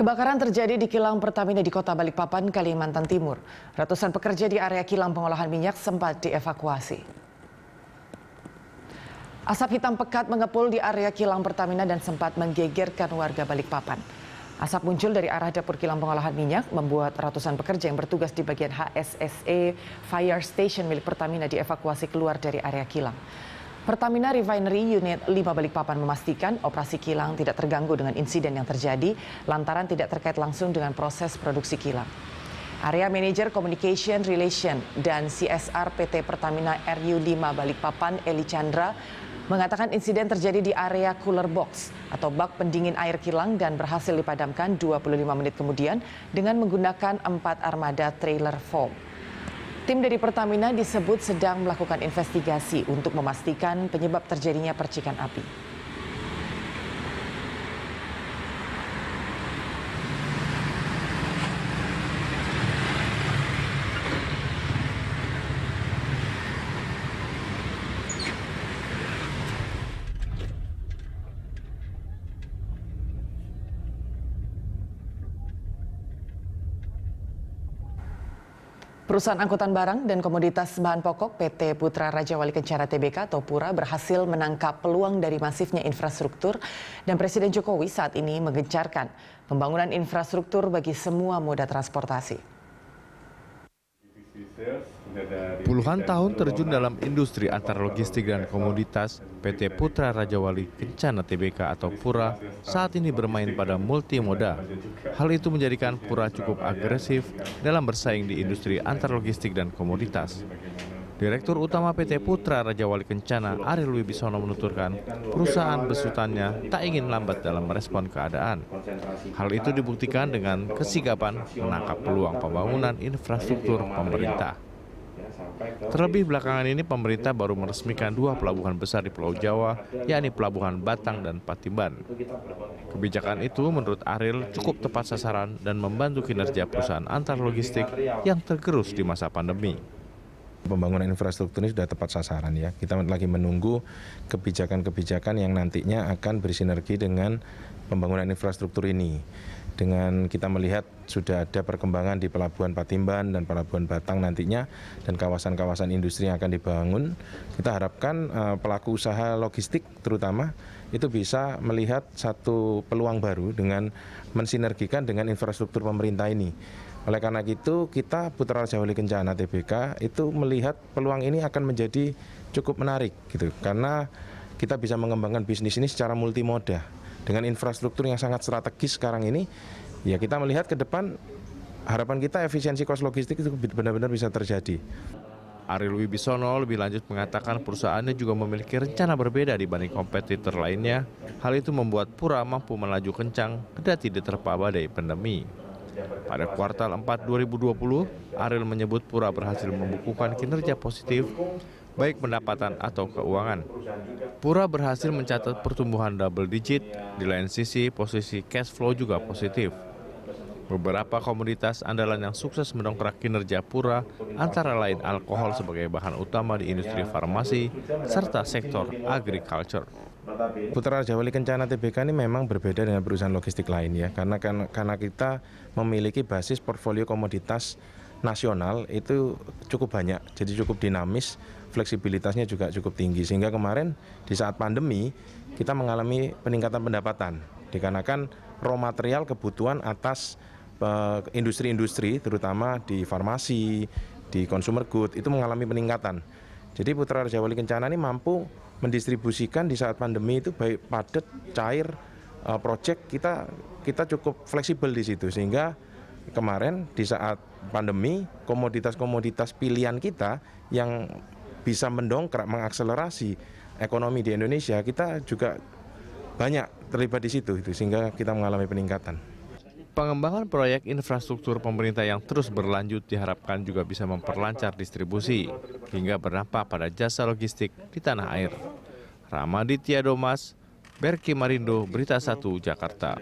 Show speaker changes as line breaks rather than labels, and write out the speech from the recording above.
Kebakaran terjadi di kilang Pertamina di Kota Balikpapan, Kalimantan Timur. Ratusan pekerja di area kilang pengolahan minyak sempat dievakuasi. Asap hitam pekat mengepul di area kilang Pertamina dan sempat menggegerkan warga Balikpapan. Asap muncul dari arah dapur kilang pengolahan minyak membuat ratusan pekerja yang bertugas di bagian HSSE Fire Station milik Pertamina dievakuasi keluar dari area kilang. Pertamina Refinery Unit 5 Balikpapan memastikan operasi kilang tidak terganggu dengan insiden yang terjadi lantaran tidak terkait langsung dengan proses produksi kilang. Area Manager Communication Relation dan CSR PT Pertamina RU 5 Balikpapan Eli Chandra mengatakan insiden terjadi di area cooler box atau bak pendingin air kilang dan berhasil dipadamkan 25 menit kemudian dengan menggunakan 4 armada trailer foam. Tim dari Pertamina disebut sedang melakukan investigasi untuk memastikan penyebab terjadinya percikan api. Perusahaan angkutan barang dan komoditas bahan pokok PT Putra Raja Wali Kencana Tbk atau Pura berhasil menangkap peluang dari masifnya infrastruktur dan Presiden Jokowi saat ini menggencarkan pembangunan infrastruktur bagi semua moda transportasi.
Puluhan tahun terjun dalam industri antar logistik dan komoditas, PT Putra Raja Wali Kencana Tbk atau Pura saat ini bermain pada multimoda. Hal itu menjadikan Pura cukup agresif dalam bersaing di industri antar logistik dan komoditas. Direktur Utama PT Putra Raja Wali Kencana Ariel Wibisono menuturkan perusahaan besutannya tak ingin lambat dalam merespon keadaan. Hal itu dibuktikan dengan kesigapan menangkap peluang pembangunan infrastruktur pemerintah. Terlebih belakangan ini pemerintah baru meresmikan 2 pelabuhan besar di Pulau Jawa, yakni Pelabuhan Batang dan Patimban. Kebijakan itu menurut Ariel cukup tepat sasaran dan membantu kinerja perusahaan antar logistik yang tergerus di masa pandemi.
Pembangunan infrastruktur ini sudah tepat sasaran ya. Kita lagi menunggu kebijakan-kebijakan yang nantinya akan bersinergi dengan pembangunan infrastruktur ini. Dengan kita melihat sudah ada perkembangan di Pelabuhan Patimban dan Pelabuhan Batang nantinya dan kawasan-kawasan industri yang akan dibangun, kita harapkan pelaku usaha logistik terutama itu bisa melihat satu peluang baru dengan mensinergikan dengan infrastruktur pemerintah ini. Oleh karena itu kita Putra Raja Wali Kencana Tbk itu melihat peluang ini akan menjadi cukup menarik gitu karena kita bisa mengembangkan bisnis ini secara multimoda. Dengan infrastruktur yang sangat strategis sekarang ini, ya kita melihat ke depan harapan kita efisiensi kos logistik itu benar-benar bisa terjadi.
Ariel Wibisono lebih lanjut mengatakan perusahaannya juga memiliki rencana berbeda dibanding kompetitor lainnya. Hal itu membuat Pura mampu melaju kencang kendati diterpa badai pandemi. Pada kuartal 4 2020, Ariel menyebut Pura berhasil membukukan kinerja positif baik pendapatan atau keuangan. Pura berhasil mencatat pertumbuhan double digit, di lain sisi posisi cash flow juga positif. Beberapa komoditas andalan yang sukses mendongkrak kinerja Pura antara lain alkohol sebagai bahan utama di industri farmasi serta sektor agriculture.
Putra Raja Wali Kencana Tbk ini memang berbeda dengan perusahaan logistik lain ya karena kita memiliki basis portfolio komoditas nasional itu cukup banyak, jadi cukup dinamis, fleksibilitasnya juga cukup tinggi sehingga kemarin di saat pandemi kita mengalami peningkatan pendapatan dikarenakan raw material kebutuhan atas industri-industri terutama di farmasi, di consumer good itu mengalami peningkatan. Jadi Putra Raja Wali Kencana ini mampu mendistribusikan di saat pandemi itu baik padat, cair, project kita cukup fleksibel di situ sehingga kemarin di saat pandemi komoditas-komoditas pilihan kita yang bisa mendongkrak mengakselerasi ekonomi di Indonesia kita juga banyak terlibat di situ sehingga kita mengalami peningkatan.
Pengembangan proyek infrastruktur pemerintah yang terus berlanjut diharapkan juga bisa memperlancar distribusi hingga berdampak pada jasa logistik di tanah air. Ramaditya Domas, Berki Marindo, Berita 1, Jakarta.